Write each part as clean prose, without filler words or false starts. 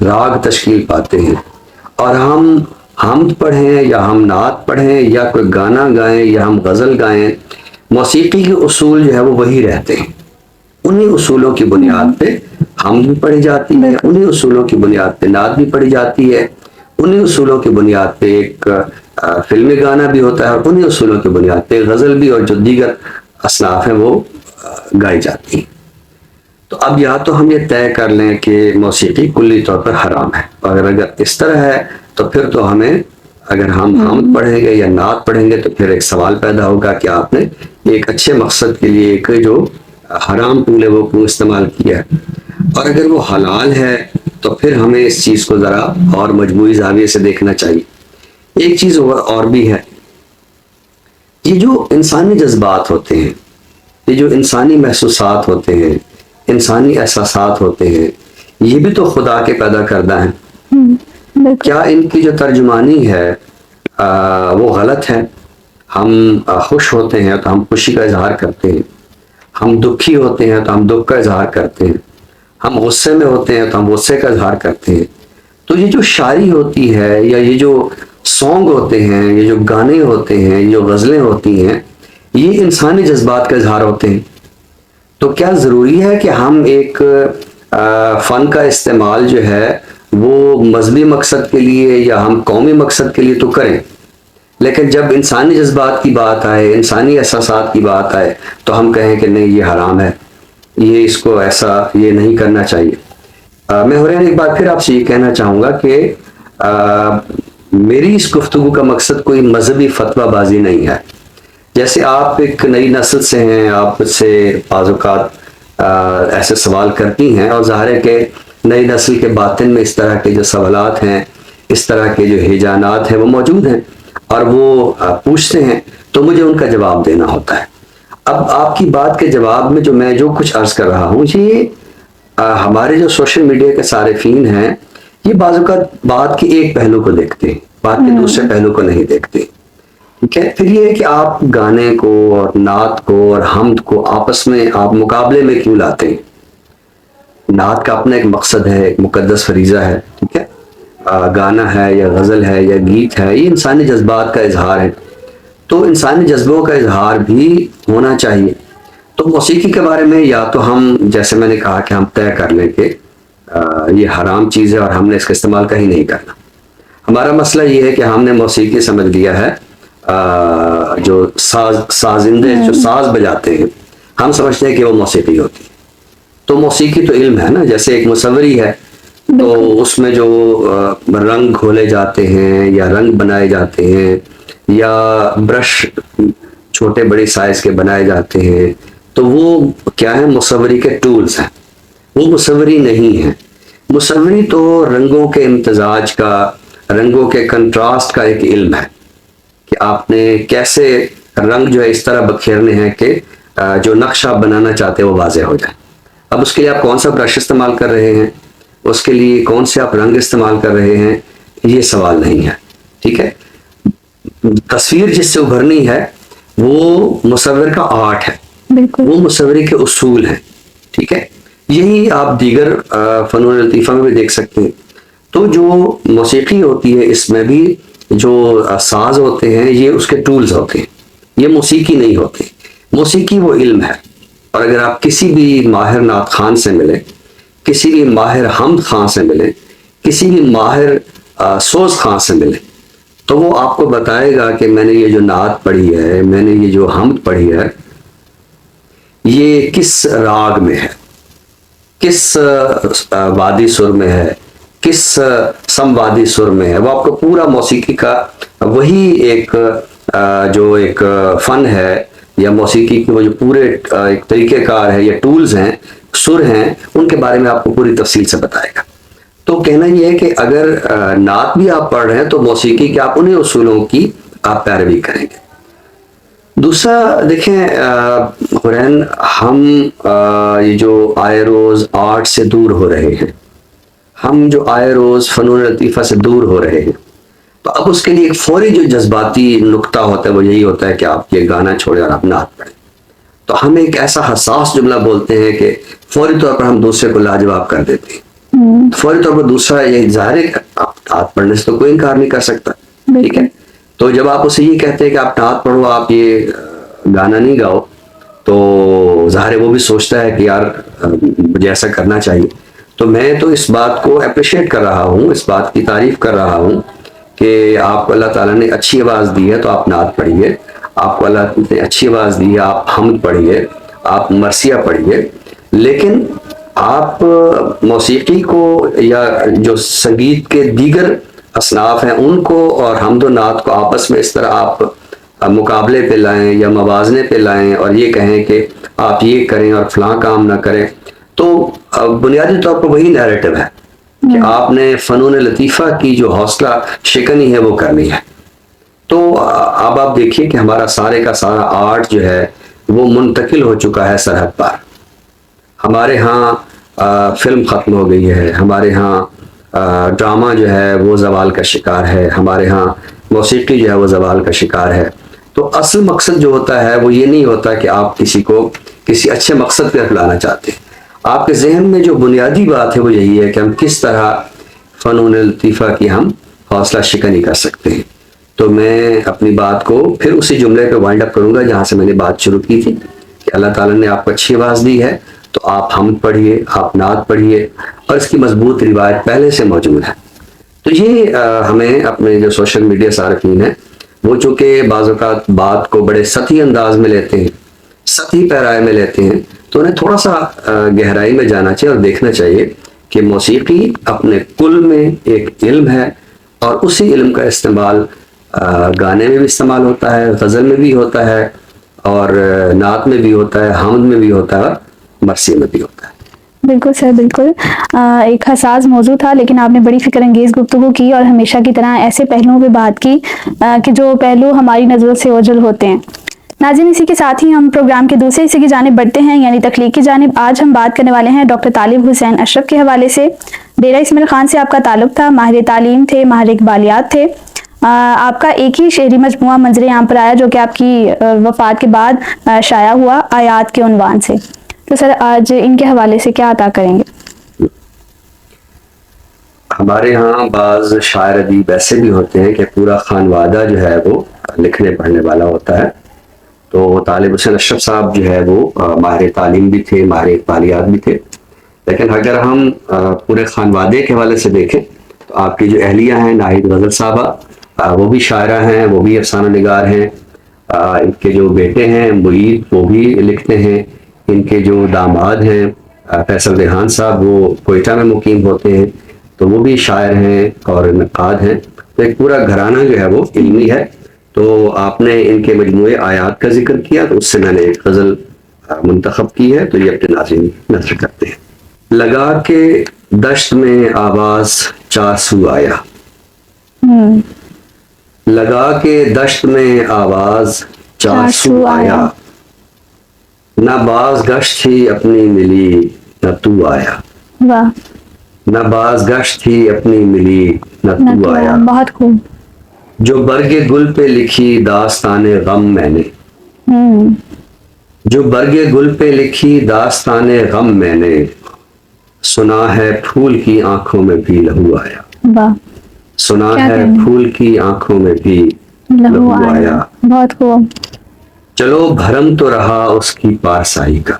راگ تشکیل پاتے ہیں، اور ہم حمد پڑھیں یا ہم نعت پڑھیں یا کوئی گانا گائیں یا ہم غزل گائیں، موسیقی کے اصول جو ہے وہ وہی رہتے ہیں. انہی اصولوں کی بنیاد پہ حمد بھی پڑھی جاتی ہے، انہی اصولوں کی بنیاد پہ نعت بھی پڑھی جاتی ہے، انہی اصولوں کی بنیاد پہ ایک فلمی گانا بھی ہوتا ہے، اور انہی اصولوں کی بنیاد پہ غزل بھی اور جو دیگر اصناف ہیں وہ گائی جاتی ہیں. تو اب یا تو ہم یہ طے کر لیں کہ موسیقی کلی طور پر حرام ہے، اور اگر اس طرح ہے تو پھر تو ہمیں، اگر ہم حمد پڑھیں گے یا نعت پڑھیں گے تو پھر ایک سوال پیدا ہوگا کہ آپ نے ایک اچھے مقصد کے لیے ایک جو حرام ٹول ہے وہ کیوں استعمال کیا ہے. اور اگر وہ حلال ہے تو پھر ہمیں اس چیز کو ذرا اور مجموعی زاویے سے دیکھنا چاہیے. ایک چیز اور بھی ہے، یہ جو انسانی جذبات ہوتے ہیں، یہ جو انسانی محسوسات ہوتے ہیں، انسانی احساسات ہوتے ہیں، یہ بھی تو خدا کے پیدا کردہ ہیں. کیا ان کی جو ترجمانی ہے وہ غلط ہے؟ ہم خوش ہوتے ہیں تو ہم خوشی کا اظہار کرتے ہیں، ہم دکھی ہوتے ہیں تو ہم دکھ کا اظہار کرتے ہیں، ہم غصے میں ہوتے ہیں تو ہم غصے کا اظہار کرتے ہیں. تو یہ جو شاعری ہوتی ہے یا یہ جو سانگ ہوتے ہیں، یہ جو گانے ہوتے ہیں، یہ جو غزلیں ہوتی ہیں، یہ انسانی جذبات کا اظہار ہوتے ہیں. تو کیا ضروری ہے کہ ہم ایک فن کا استعمال جو ہے وہ مذہبی مقصد کے لیے یا ہم قومی مقصد کے لیے تو کریں، لیکن جب انسانی جذبات کی بات آئے، انسانی احساسات کی بات آئے تو ہم کہیں کہ نہیں یہ حرام ہے، یہ اس کو ایسا یہ نہیں کرنا چاہیے. میں حرین ایک بار پھر آپ سے یہ کہنا چاہوں گا کہ میری اس گفتگو کا مقصد کوئی مذہبی فتویٰ بازی نہیں ہے. جیسے آپ ایک نئی نسل سے ہیں، آپ سے بعض اوقات ایسے سوال کرتی ہیں، اور ظاہر ہے کہ نئی نسل کے باطن میں اس طرح کے جو سوالات ہیں، اس طرح کے جو ہیجانات ہیں وہ موجود ہیں، اور وہ پوچھتے ہیں تو مجھے ان کا جواب دینا ہوتا ہے. اب آپ کی بات کے جواب میں میں جو کچھ عرض کر رہا ہوں، یہ ہمارے جو سوشل میڈیا کے صارفین ہیں یہ بعض اوقات بات کے ایک پہلو کو دیکھتے ہیں، بات کے دوسرے پہلو کو نہیں دیکھتے. ٹھیک ہے، پھر یہ ہے کہ آپ گانے کو اور نعت کو اور حمد کو آپس میں آپ مقابلے میں کیوں لاتے ہیں؟ نعت کا اپنا ایک مقصد ہے، ایک مقدس فریضہ ہے. ٹھیک ہے، گانا ہے یا غزل ہے یا گیت ہے، یہ انسانی جذبات کا اظہار ہے، تو انسانی جذبوں کا اظہار بھی ہونا چاہیے. تو موسیقی کے بارے میں یا تو ہم، جیسے میں نے کہا کہ ہم طے کر لیں کہ یہ حرام چیز ہے اور ہم نے اس کا استعمال کہیں نہیں کرنا. ہمارا مسئلہ یہ ہے کہ ہم نے موسیقی سمجھ لیا ہے، جو سازندے جو ساز بجاتے ہیں ہم سمجھتے ہیں کہ وہ موسیقی ہوتی ہے. تو موسیقی تو علم ہے نا، جیسے ایک مصوری ہے تو اس میں جو رنگ گھولے جاتے ہیں یا رنگ بنائے جاتے ہیں یا برش چھوٹے بڑے سائز کے بنائے جاتے ہیں، تو وہ کیا ہے؟ مصوری کے ٹولز ہیں، وہ مصوری نہیں ہے. مصوری تو رنگوں کے امتزاج کا، رنگوں کے کنٹراسٹ کا ایک علم ہے کہ آپ نے کیسے رنگ جو ہے اس طرح بکھیرنے ہیں کہ جو نقشہ آپ بنانا چاہتے ہیں وہ واضح ہو جائے. اب اس کے لیے آپ کون سا برش استعمال کر رہے ہیں، اس کے لیے کون سے آپ رنگ استعمال کر رہے ہیں، یہ سوال نہیں ہے. ٹھیک ہے، تصویر جس سے ابھرنی ہے وہ مصور کا آرٹ ہے، وہ مصوری کے اصول ہیں. ٹھیک ہے، یہی آپ دیگر فنون لطیفہ میں بھی دیکھ سکتے ہیں. تو جو موسیقی ہوتی ہے اس میں بھی جو ساز ہوتے ہیں یہ اس کے ٹولز ہوتے ہیں، یہ موسیقی نہیں ہوتے. موسیقی وہ علم ہے، اور اگر آپ کسی بھی ماہر نعت خان سے ملیں، کسی بھی ماہر حمد خان سے ملیں، کسی بھی ماہر سوز خان سے ملیں، تو وہ آپ کو بتائے گا کہ میں نے یہ جو نعت پڑھی ہے، میں نے یہ جو حمد پڑھی ہے، یہ کس راگ میں ہے، کس وادی سر میں ہے، کس سموادی سر میں ہے. وہ آپ کو پورا موسیقی کا وہی ایک جو ایک فن ہے یا موسیقی کی وہ جو پورے ایک طریقہ کار ہے یا ٹولز ہیں، سر ہیں، ان کے بارے میں آپ کو پوری تفصیل سے بتائے گا. تو کہنا یہ ہے کہ اگر نعت بھی آپ پڑھ رہے ہیں تو موسیقی کے آپ انہیں اصولوں کی آپ پیروی کریں گے. دوسرا دیکھیں حرین، ہم یہ جو آئے روز آرٹ سے دور ہو رہے ہیں، ہم جو آئے روز فنون لطیفہ سے دور ہو رہے ہیں، تو اب اس کے لیے ایک فوری جو جذباتی نقطہ ہوتا ہے وہ یہی ہوتا ہے کہ آپ یہ گانا چھوڑیں اور آپ نعت پڑھیں. تو ہم ایک ایسا حساس جملہ بولتے ہیں کہ فوری طور پر ہم دوسرے کو لاجواب کر دیتے ہیں. فوری طور پر دوسرا یہ ظاہر ہے کہ آپ نعت پڑھنے سے تو کوئی انکار نہیں کر سکتا، ٹھیک ہے. تو جب آپ اسے یہ کہتے ہیں کہ آپ نعت پڑھو، آپ یہ گانا نہیں گاؤ، تو ظاہر ہے وہ بھی سوچتا ہے کہ یار مجھے ایسا کرنا چاہیے. تو میں تو اس بات کو اپریشیٹ کر رہا ہوں، اس بات کی تعریف کر رہا ہوں کہ آپ کو اللہ تعالیٰ نے اچھی آواز دی ہے تو آپ نعت پڑھیے. آپ کو اللہ نے اچھی آواز دی ہے، آپ حمد پڑھیے، آپ مرثیہ پڑھیے. لیکن آپ موسیقی کو یا جو سنگیت کے دیگر اصناف ہیں ان کو اور حمد و نعت کو آپس میں اس طرح آپ مقابلے پہ لائیں یا موازنے پہ لائیں اور یہ کہیں کہ آپ یہ کریں اور فلاں کام نہ کریں، تو بنیادی طور پر وہی نیریٹو ہے کہ آپ نے فنون لطیفہ کی جو حوصلہ شکنی ہے وہ کرنی ہے. تو اب آپ دیکھیے کہ ہمارا سارے کا سارا آرٹ جو ہے وہ منتقل ہو چکا ہے سرحد پار. ہمارے ہاں فلم ختم ہو گئی ہے، ہمارے ہاں ڈرامہ جو ہے وہ زوال کا شکار ہے، ہمارے ہاں موسیقی جو ہے وہ زوال کا شکار ہے. تو اصل مقصد جو ہوتا ہے وہ یہ نہیں ہوتا کہ آپ کسی کو کسی اچھے مقصد پہ لانا چاہتے ہیں. آپ کے ذہن میں جو بنیادی بات ہے وہ یہی ہے کہ ہم کس طرح فنون لطیفہ کی ہم حوصلہ شکنی کر سکتے ہیں. تو میں اپنی بات کو پھر اسی جملے پہ وائنڈ اپ کروں گا جہاں سے میں نے بات شروع کی تھی کہ اللہ تعالیٰ نے آپ کو اچھی آواز دی ہے تو آپ حمد پڑھیے، آپ نعت پڑھیے، اور اس کی مضبوط روایت پہلے سے موجود ہے. تو یہ ہمیں اپنے جو سوشل میڈیا صارفین ہیں وہ چونکہ بعض اوقات بات کو بڑے سطحی انداز میں لیتے ہیں، سطحی پیرائے میں لیتے ہیں، تو انہیں تھوڑا سا گہرائی میں جانا چاہیے اور دیکھنا چاہیے کہ موسیقی اپنے کل میں ایک علم ہے، اور اسی علم کا استعمال گانے میں بھی استعمال ہوتا ہے، غزل میں بھی ہوتا ہے، اور نعت میں بھی ہوتا ہے، حمد میں بھی ہوتا ہے، اور مرثیے میں بھی ہوتا ہے. بالکل سر، بالکل ایک حساس موضوع تھا، لیکن آپ نے بڑی فکر انگیز گفتگو کی اور ہمیشہ کی طرح ایسے پہلوؤں پہ بات کی کہ جو پہلو ہماری نظروں سے اوجھل ہوتے ہیں. ناظرین، اسی کے ساتھ ہی ہم پروگرام کے دوسرے حصے کی جانب بڑھتے ہیں، یعنی تخلیق کی جانب. آج ہم بات کرنے والے ہیں ڈاکٹر طالب حسین اشرف کے حوالے سے. ڈیرہ اسماعیل خان سے آپ کا تعلق تھا، ماہر تعلیم تھے، ماہر اقبالیات تھے. آپ کا ایک ہی شعری مجموعہ منظر عام پر آیا جو کہ آپ کی وفات کے بعد شائع ہوا آیات کے عنوان سے. تو سر آج ان کے حوالے سے کیا عطا کریں گے؟ ہمارے ہاں بعض شاعر ادیب ایسے بھی ہوتے ہیں کہ پورا خانوادہ جو ہے وہ لکھنے پڑھنے والا ہوتا ہے. تو طالب حسین اشرف صاحب جو ہے وہ ماہر تعلیم بھی تھے، ماہر اقبالیات بھی تھے. لیکن اگر ہم پورے خانوادے کے حوالے سے دیکھیں تو آپ کی جو اہلیہ ہیں ناہید غزل صاحبہ، وہ بھی شاعرہ ہیں، وہ بھی افسانہ نگار ہیں. ان کے جو بیٹے ہیں معید، وہ بھی لکھتے ہیں. ان کے جو داماد ہیں فیصل ریحان صاحب، وہ کوئٹہ میں مقیم ہوتے ہیں، تو وہ بھی شاعر ہیں اور نقاد ہیں. تو ایک پورا گھرانہ جو ہے وہ علمی ہے. تو آپ نے ان کے مجموعے آیات کا ذکر کیا تو اس سے میں نے ایک غزل منتخب کی ہے، تو یہ اپنے ناظرین نظر کرتے ہیں. لگا کے دشت میں آواز چار سو آیا، لگا کے دشت میں آواز چار سو آیا، نہ باز گشت تھی اپنی ملی نہ تو آیا. واہ، نہ باز گشت تھی اپنی ملی نہ تو آیا. بہت خوب. جو برگ گل پہ لکھی داستان غم میں نے، جو برگ گل پہ لکھی داستان غم میں نے، سنا ہے پھول کی آنکھوں میں بھی لہو آیا. واہ، سنا ہے پھول کی آنکھوں میں بھی لہو آیا. بہت خوب. چلو بھرم تو رہا اس کی پارسائی کا،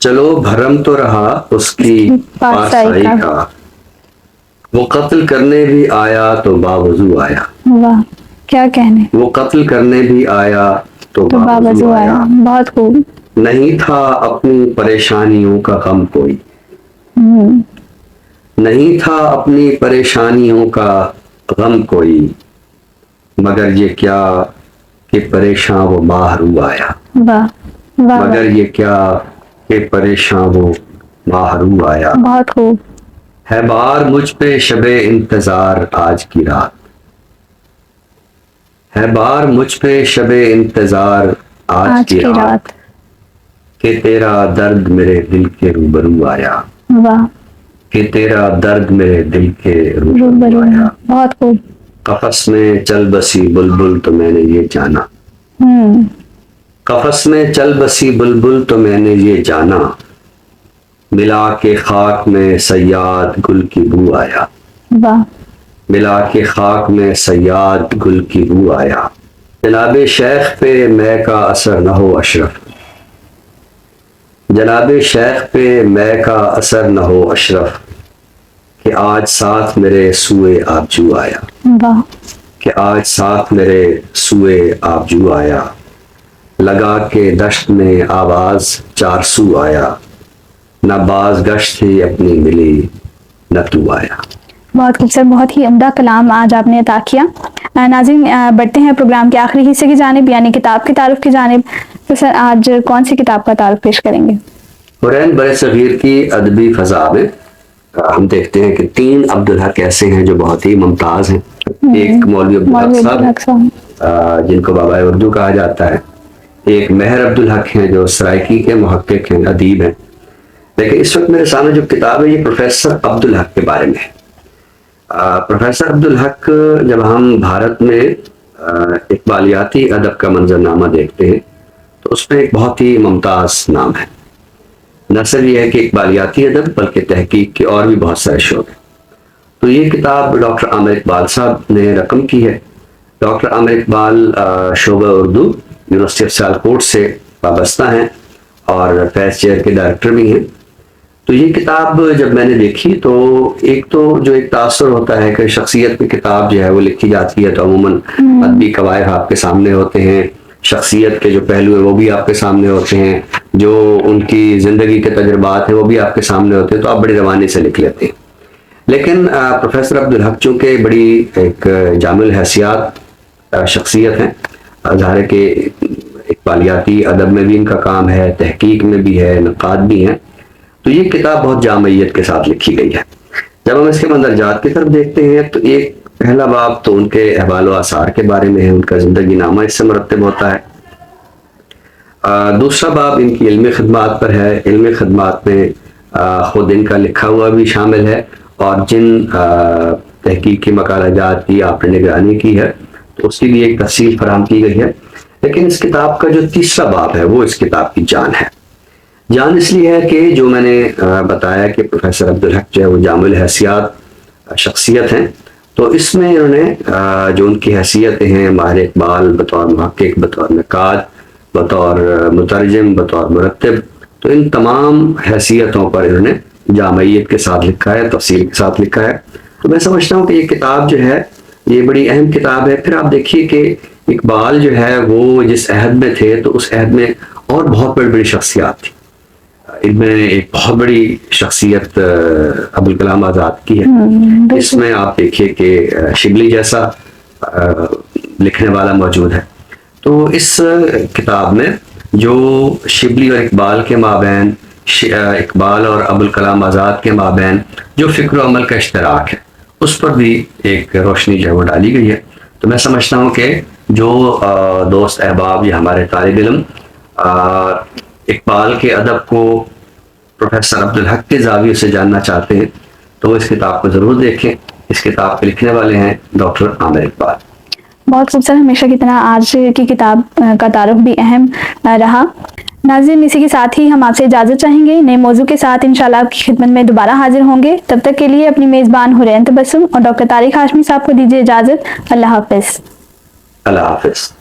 چلو بھرم تو رہا اس کی پارسائی کا، وہ قتل کرنے بھی آیا تو باوضو آیا. واہ، کیا کہنے. وہ قتل کرنے بھی آیا تو باوضو آیا. بہت خوب. نہیں تھا اپنی پریشانیوں کا غم کوئی، نہیں تھا اپنی پریشانیوں کا غم کوئی، مگر یہ کیا کہ پریشان وہ ماہ رو آیا. واہ، مگر یہ کیا کہ پریشان وہ ماہ رو آیا. بہت خوب. ہے بار مجھ پہ شب انتظار آج کی رات، ہے بار مجھ پہ شب انتظار آج کی رات، کہ تیرا درد میرے دل کے روبرو آیا. واہ، کہ تیرا درد میرے دل کے روبرو آیا. بہت خوب. قفس میں چل بسی بلبل تو میں نے یہ جانا، قفس میں چل بسی بلبل تو میں نے یہ جانا، ملا کے خاک میں صیاد گل کی بو آیا. واہ. ملا کے خاک میں صیاد گل کی بو آیا. جناب شیخ پہ میں کا اثر نہ ہو اشرف. جناب شیخ پہ میں کا اثر نہ ہو اشرف. کہ آج ساتھ میرے سوئے آبجو آیا. واہ. کہ آج ساتھ میرے سوئے آبجو آیا. لگا کے دشت میں آواز چار سو آیا. نہ باز گشت تھی اپنی ملی نہ تو آیا. بہت خوبصورت, بہت ہی عمدہ کلام آج آپ نے عطا کیا. ناظرین, بڑھتے ہیں پروگرام کے آخری حصے کی جانب, یعنی کتاب کے تعارف کی جانب. تو سر, آج کون سی کتاب کا تعارف پیش کریں گے؟ حرین بر صغیر کی ادبی فضا میں ہم دیکھتے ہیں کہ 3 عبدالحق ایسے ہیں جو بہت ہی ممتاز ہیں. ایک مولوی عبدالحق صاحب جن کو بابا اردو کہا جاتا ہے. ایک مہر عبدالحق ہیں جو سرائکی کے محقق ہیں, ادیب ہیں. لیکن اس وقت میرے سامنے جو کتاب ہے یہ پروفیسر عبدالحق کے بارے میں ہے. پروفیسر عبدالحق, جب ہم بھارت میں اقبالیاتی ادب کا منظرنامہ دیکھتے ہیں تو اس میں ایک بہت ہی ممتاز نام ہے. نہ صرف یہ ہے کہ اقبالیاتی ادب بلکہ تحقیق کے اور بھی بہت سارے شعبے. تو یہ کتاب ڈاکٹر عامر اقبال صاحب نے رقم کی ہے. ڈاکٹر عامر اقبال شعبہ اردو یونیورسٹی آف سیالکوٹ سے وابستہ ہیں اور فیض چیئر کے ڈائریکٹر بھی ہیں. تو یہ کتاب جب میں نے دیکھی تو ایک تاثر ہوتا ہے کہ شخصیت کی کتاب جو ہے وہ لکھی جاتی ہے تو عموماً ادبی قواعد آپ کے سامنے ہوتے ہیں, شخصیت کے جو پہلو ہیں وہ بھی آپ کے سامنے ہوتے ہیں, جو ان کی زندگی کے تجربات ہیں وہ بھی آپ کے سامنے ہوتے ہیں, تو آپ بڑی روانی سے لکھ لیتے ہیں. لیکن پروفیسر عبدالحق چونکہ بڑی ایک جامع الحیثیات شخصیت ہیں, ظاہر ہے کہ اقبالیاتی ادب میں بھی ان کا کام ہے, تحقیق میں بھی ہے, نقاد بھی ہیں. تو یہ کتاب بہت جامعیت کے ساتھ لکھی گئی ہے. جب ہم اس کے مندرجات کی طرف دیکھتے ہیں تو ایک پہلا باب تو ان کے احوال و آثار کے بارے میں ہے, ان کا زندگی نامہ اس سے مرتب ہوتا ہے. دوسرا باب ان کی علمی خدمات پر ہے. علمی خدمات میں خود ان کا لکھا ہوا بھی شامل ہے اور جن تحقیقی مقالہ جات کی آپ نے نگرانی کی ہے تو اس کی بھی ایک تفصیل فراہم کی گئی ہے. لیکن اس کتاب کا جو تیسرا باب ہے وہ اس کتاب کی جان ہے. جان اس لیے ہے کہ جو میں نے بتایا کہ پروفیسر عبدالحق جو ہے وہ جامع الحیثیات شخصیت ہیں, تو اس میں انہوں نے جو ان کی حیثیتیں ہیں ماہر اقبال بطور محقق, بطور نقاد, بطور مترجم, بطور مرتب, تو ان تمام حیثیتوں پر انہوں نے جامعیت کے ساتھ لکھا ہے, تفصیل کے ساتھ لکھا ہے. تو میں سمجھتا ہوں کہ یہ کتاب جو ہے یہ بڑی اہم کتاب ہے. پھر آپ دیکھیے کہ اقبال جو ہے وہ جس عہد میں تھے تو اس عہد میں اور بہت بڑی بڑی شخصیات تھی. ان میں ایک بہت بڑی شخصیت ابوالکلام آزاد کی ہے. اس میں آپ دیکھیے کہ شبلی جیسا لکھنے والا موجود ہے. تو اس کتاب میں جو شبلی اور اقبال کے مابین, اقبال اور ابوالکلام آزاد کے مابین جو فکر و عمل کا اشتراک ہے اس پر بھی ایک روشنی جو ہے وہ ڈالی گئی ہے. تو میں سمجھتا ہوں کہ جو دوست احباب یا ہمارے طالب علم اقبال کے ادب کو پروفیسر عبدالحق کے زاویے سے جاننا چاہتے ہیں تو وہ اس کتاب کو ضرور دیکھیں. اس کتاب کے لکھنے والے ہیں ڈاکٹر عامر اقبال. بہت خوبصورت, ہمیشہ کی طرح آج کی کتاب کا تعارف بھی اہم رہا. ناظرین, اسی کے ساتھ ہی ہم آپ سے اجازت چاہیں گے. نئے موضوع کے ساتھ انشاءاللہ آپ کی خدمت میں دوبارہ حاضر ہوں گے. تب تک کے لیے اپنی میزبان حرین تبسم اور ڈاکٹر طارق ہاشمی صاحب کو دیجیے اجازت. اللہ حافظ. اللہ حافظ.